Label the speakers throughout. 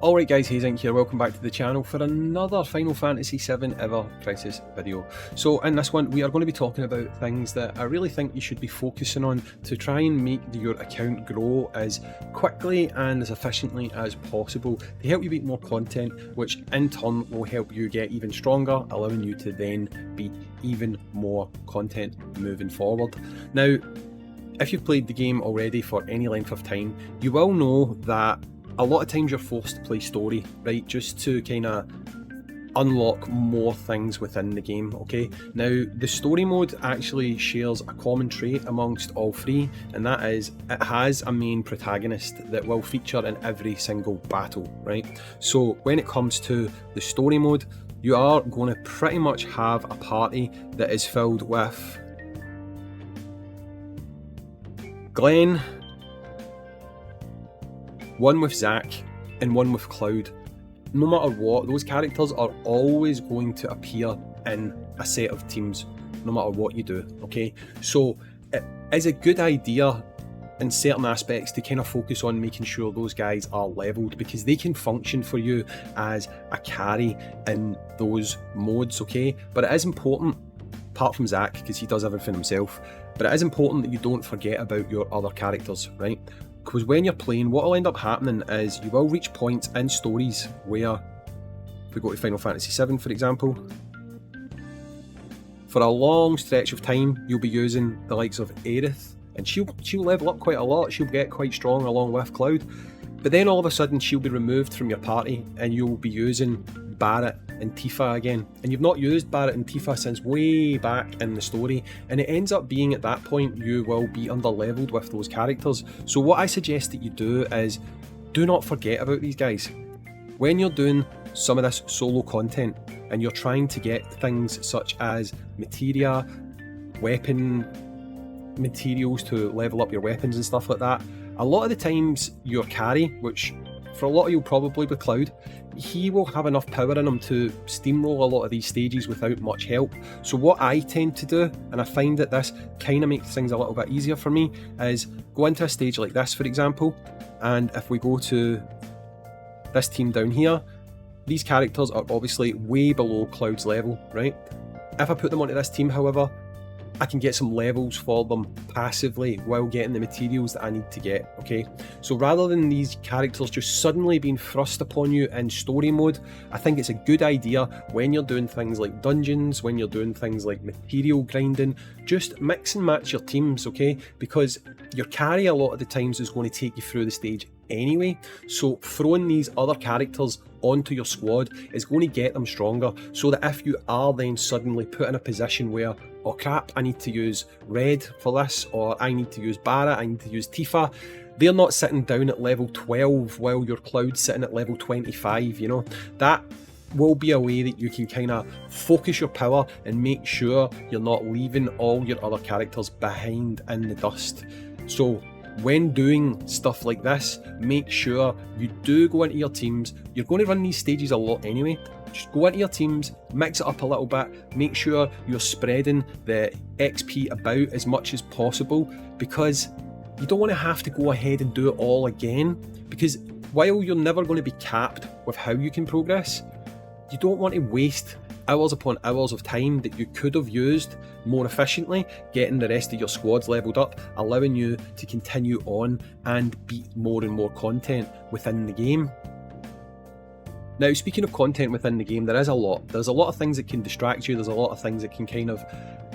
Speaker 1: Alright guys, Hazink here, welcome back to the channel for another Final Fantasy VII Ever Crisis video. So in this one we are going to be talking about things that I really think you should be focusing on to try and make your account grow as quickly and as efficiently as possible to help you make more content, which in turn will help you get even stronger, allowing you to then beat even more content moving forward. Now, if you've played the game already for any length of time, you will know that a lot of times you're forced to play story, right, just to kind of unlock more things within the game, okay? Now, the story mode actually shares a common trait amongst all three, and that is it has a main protagonist that will feature in every single battle, right? So when it comes to the story mode, you are going to pretty much have a party that is filled with Glenn, one with Zack, and one with Cloud. No matter what, those characters are always going to appear in a set of teams, no matter what you do, okay? So it is a good idea in certain aspects to kind of focus on making sure those guys are leveled, because they can function for you as a carry in those modes, okay? But it is important, apart from Zack, because he does everything himself, but it is important that you don't forget about your other characters, right? Because when you're playing, what will end up happening is you will reach points in stories where, if we go to Final Fantasy VII for example, for a long stretch of time you'll be using the likes of Aerith, and she'll level up quite a lot, she'll get quite strong along with Cloud, but then all of a sudden she'll be removed from your party and you'll be using Barret and Tifa again, and you've not used Barret and Tifa since way back in the story, and it ends up being at that point you will be under leveled with those characters. So what I suggest that you do is do not forget about these guys. When you're doing some of this solo content and you're trying to get things such as materia, weapon materials to level up your weapons and stuff like that, a lot of the times your carry, which for a lot of you will probably be Cloud, he will have enough power in him to steamroll a lot of these stages without much help. So what I tend to do, and I find that this kind of makes things a little bit easier for me, is go into a stage like this for example, and if we go to this team down here, these characters are obviously way below Cloud's level, right? If I put them onto this team, however, I can get some levels for them passively while getting the materials that I need to get, okay? So rather than these characters just suddenly being thrust upon you in story mode, I think it's a good idea when you're doing things like dungeons, when you're doing things like material grinding, just mix and match your teams, okay? Because your carry a lot of the times is going to take you through the stage anyway, so throwing these other characters onto your squad is going to get them stronger, so that if you are then suddenly put in a position where, oh crap, I need to use Red for this, or I need to use Barret, I need to use Tifa, they're not sitting down at level 12 while your Cloud's sitting at level 25, you know. That will be a way that you can kind of focus your power and make sure you're not leaving all your other characters behind in the dust. So when doing stuff like this, make sure you do go into your teams. You're going to run these stages a lot anyway. Just go into your teams, mix it up a little bit, make sure you're spreading the XP about as much as possible, because you don't want to have to go ahead and do it all again, because while you're never going to be capped with how you can progress, you don't want to waste hours upon hours of time that you could have used more efficiently getting the rest of your squads leveled up, allowing you to continue on and beat more and more content within the game. Now, speaking of content within the game, there is a lot. There's a lot of things that can distract you, there's a lot of things that can kind of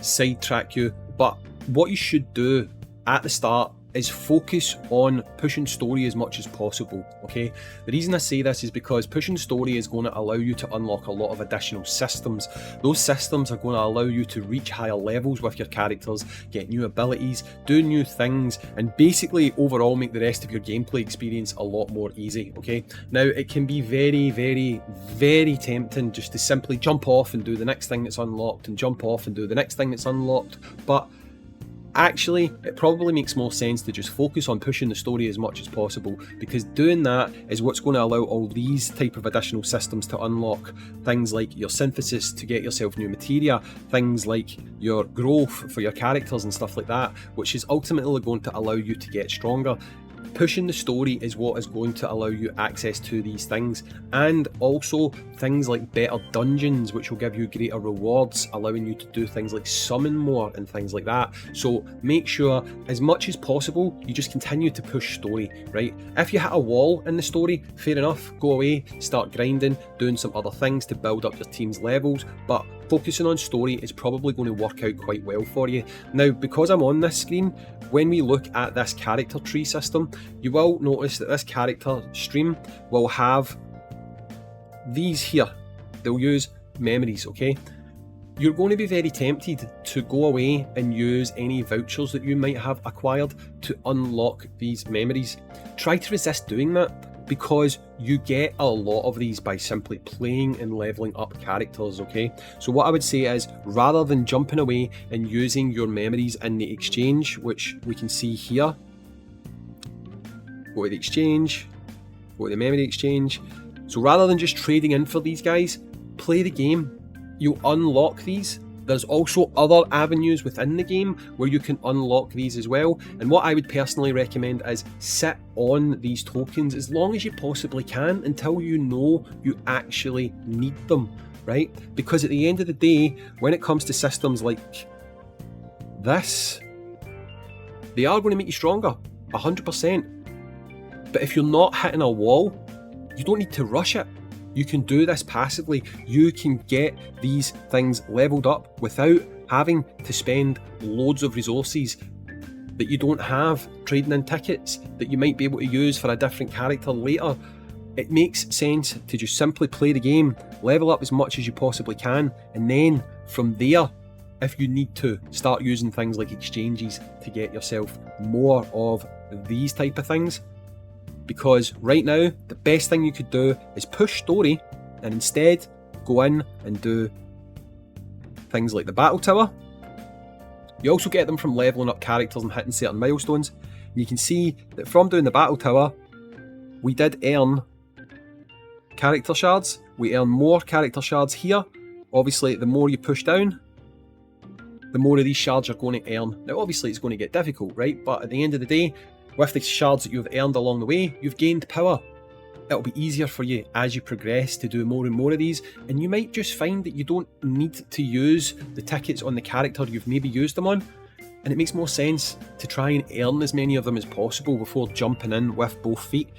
Speaker 1: sidetrack you, but what you should do at the start is focus on pushing story as much as possible, okay? The reason I say this is because pushing story is going to allow you to unlock a lot of additional systems. Those systems are going to allow you to reach higher levels with your characters, get new abilities, do new things, and basically overall make the rest of your gameplay experience a lot more easy, okay? Now, it can be very, very, very tempting just to simply jump off and do the next thing that's unlocked, and jump off and do the next thing that's unlocked, but actually, it probably makes more sense to just focus on pushing the story as much as possible, because doing that is what's going to allow all these type of additional systems to unlock. Things like your synthesis to get yourself new materia, things like your growth for your characters and stuff like that, which is ultimately going to allow you to get stronger. Pushing the story is what is going to allow you access to these things, and also things like better dungeons, which will give you greater rewards, allowing you to do things like summon more and things like that. So make sure, as much as possible, you just continue to push story, right? If you hit a wall in the story, fair enough, go away, start grinding, doing some other things to build up your team's levels, but focusing on story is probably going to work out quite well for you. Now, because I'm on this screen, when we look at this character tree system, you will notice that this character stream will have these here. They'll use memories, okay? You're going to be very tempted to go away and use any vouchers that you might have acquired to unlock these memories. Try to resist doing that, because you get a lot of these by simply playing and leveling up characters, okay? So what I would say is, rather than jumping away and using your memories in the exchange, which we can see here, go to the exchange, go to the memory exchange. So rather than just trading in for these guys, play the game. You'll unlock these. There's also other avenues within the game where you can unlock these as well. And what I would personally recommend is sit on these tokens as long as you possibly can until you know you actually need them, right? Because at the end of the day, when it comes to systems like this, they are going to make you stronger, 100%. But if you're not hitting a wall, you don't need to rush it. You can do this passively. You can get these things leveled up without having to spend loads of resources that you don't have trading in tickets that you might be able to use for a different character later. It makes sense to just simply play the game, level up as much as you possibly can, and then from there, if you need to, start using things like exchanges to get yourself more of these type of things. Because right now, the best thing you could do is push story and instead go in and do things like the battle tower. You also get them from leveling up characters and hitting certain milestones. And you can see that from doing the battle tower, we did earn character shards. We earn more character shards here. Obviously, the more you push down, the more of these shards you're going to earn. Now, obviously, it's going to get difficult, right? But at the end of the day, with the shards that you've earned along the way, you've gained power. It'll be easier for you as you progress to do more and more of these, and you might just find that you don't need to use the tickets on the character you've maybe used them on, and it makes more sense to try and earn as many of them as possible before jumping in with both feet.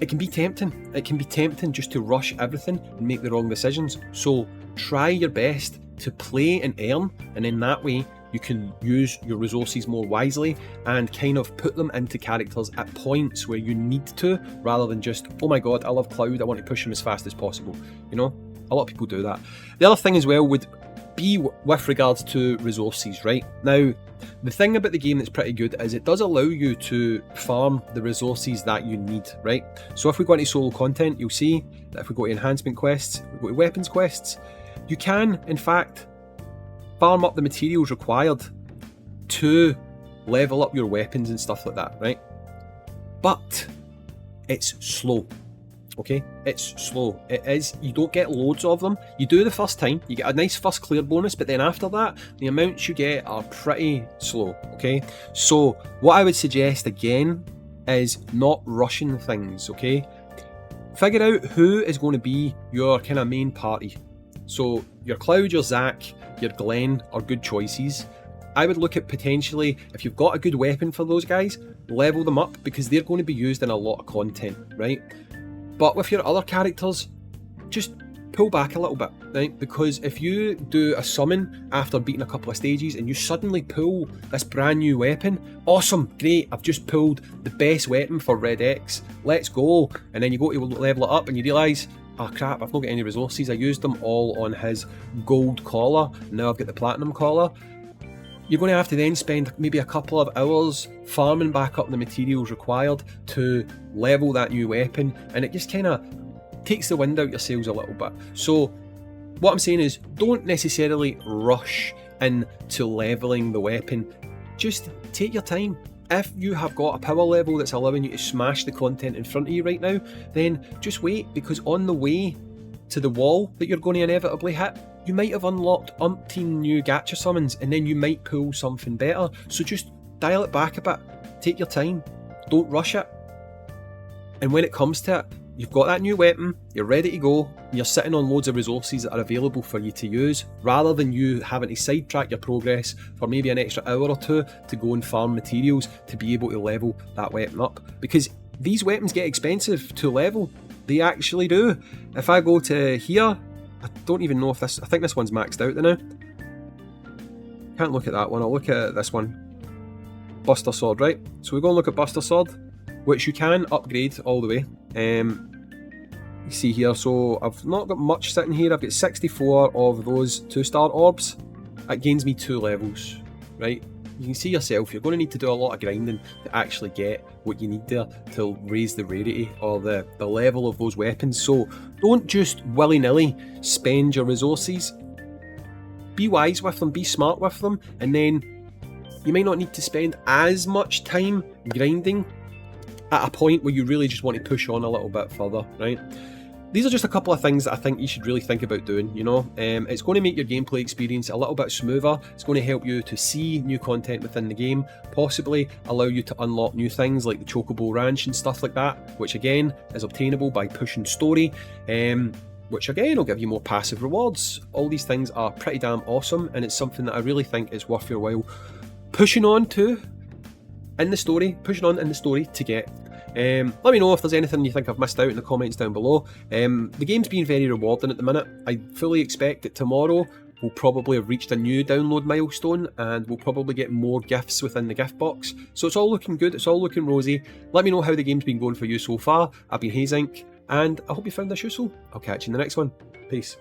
Speaker 1: It can be tempting. It can be tempting just to rush everything and make the wrong decisions. So try your best to play and earn, and in that way you can use your resources more wisely and kind of put them into characters at points where you need to, rather than just, oh my god, I love Cloud, I want to push him as fast as possible. You know, a lot of people do that. The other thing as well would be with regards to resources, right? Now, the thing about the game that's pretty good is it does allow you to farm the resources that you need, right? So if we go into solo content, you'll see that if we go to enhancement quests, we go to weapons quests, you can, in fact, farm up the materials required to level up your weapons and stuff like that, right? But it's slow, okay? It's slow. It is, you don't get loads of them. You do the first time, you get a nice first clear bonus, but then after that, the amounts you get are pretty slow, okay? So what I would suggest again is not rushing things, okay? Figure out who is going to be your kind of main party. So your Cloud, your Zac, your Glenn are good choices. I would look at potentially, if you've got a good weapon for those guys, level them up because they're going to be used in a lot of content, right? But with your other characters, just pull back a little bit, right? Because if you do a summon after beating a couple of stages and you suddenly pull this brand new weapon, awesome, great, I've just pulled the best weapon for Red X, let's go. And then you go to level it up and you realise, oh crap, I've not got any resources, I used them all on his gold collar, now I've got the platinum collar. You're going to have to then spend maybe a couple of hours farming back up the materials required to level that new weapon, and it just kind of takes the wind out your sails a little bit. So what I'm saying is, don't necessarily rush into leveling the weapon, just take your time. If you have got a power level that's allowing you to smash the content in front of you right now, then just wait, because on the way to the wall that you're going to inevitably hit, you might have unlocked umpteen new gacha summons and then you might pull something better. So just dial it back a bit, take your time. Don't rush it. And when it comes to it, you've got that new weapon, you're ready to go, you're sitting on loads of resources that are available for you to use, rather than you having to sidetrack your progress for maybe an extra hour or two to go and farm materials to be able to level that weapon up. Because these weapons get expensive to level. They actually do. If I go to here, I don't even know if this, I think this one's maxed out now. Can't look at that one, I'll look at this one. Buster Sword, right? So we go and look at Buster Sword, which you can upgrade all the way. You see here, so I've not got much sitting here. I've got 64 of those 2-star orbs. That gains me 2 levels, right? You can see yourself, you're going to need to do a lot of grinding to actually get what you need there to raise the rarity or the level of those weapons. So don't just willy-nilly spend your resources. Be wise with them, be smart with them, and then you might not need to spend as much time grinding at a point where you really just want to push on a little bit further, right? These are just a couple of things that I think you should really think about doing, you know. It's going to make your gameplay experience a little bit smoother. It's going to help you to see new content within the game, possibly allow you to unlock new things like the Chocobo Ranch and stuff like that, which again is obtainable by pushing story, which again will give you more passive rewards. All these things are pretty damn awesome, and it's something that I really think is worth your while pushing on in the story to get. Let me know if there's anything you think I've missed out in the comments down below. The game's been very rewarding at the minute. I fully expect that tomorrow we'll probably have reached a new download milestone, and we'll probably get more gifts within the gift box. So it's all looking good, it's all looking rosy. Let me know how the game's been going for you so far. I've been Hazink, and I hope you found this useful. I'll catch you in the next one. Peace.